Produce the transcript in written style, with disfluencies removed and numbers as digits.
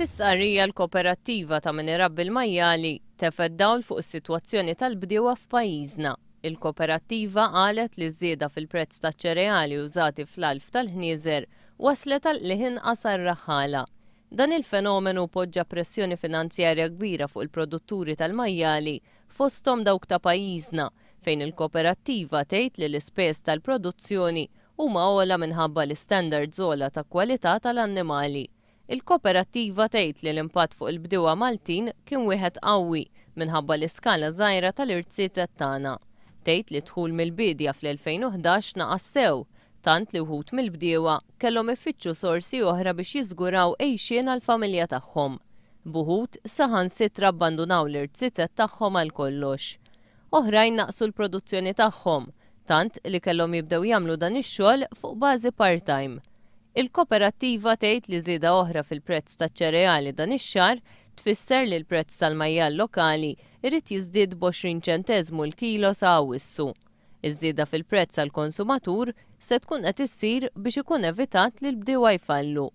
Fis-sqarrija l-Koperattiva ta' Minn irabbi l-Majjali tefed dawl fuq is-sitwazzjoni tal-bdiewa f'pajjiżna. Il-Koperattiva qalet li żieda fil-prezz taċ-ċereali użati fl-alf tal-ħnieżer waslet li inqas ar-raħħala. Dan il-fenomenu poġġa pressjoni finanzjarja kbira fuq il-produtturi tal-Majjali fosthom dawk ta' pajjiżna fejn il-Koperattiva tgħid li l-ispejjeż tal-produzzjoni huma ogħla minħabba l-istandards ogħla ta' kwalità tal-annimali. Il-Koperattiva tgħid li l-impatt fuq il-bdiewa Maltin kien wieħed qawwi minħabba l-iskala żgħira tal-irziezet tagħna. Tgħid li dħul mill-bidja fl-2011 naqas sew, tant li wħud mill-bdiewa kellhom ifittxu sorsi oħra biex jiżguraw għejxien għall-familja tagħhom. B'wħud saħansitra abbandunaw l-irziezet tagħhom għal kollox. Oħrajn naqsu l-produzzjoni tagħhom, tant li kellhom jibdew jagħmlu dan ix-xogħol fuq bażi part-time. Il-Koperattiva tgħid li żieda oħra fil-prezz taċ-ċereali dan ix-xahar tfisser li l-prezz tal-majjal lokali irid jiżdied b'20 ċentezmu l-kilo sa Awwissu. Iż-żieda fil-prezz għall-konsumatur se tkun qed issir biex ikun evitat li l-bdiewa jfallu.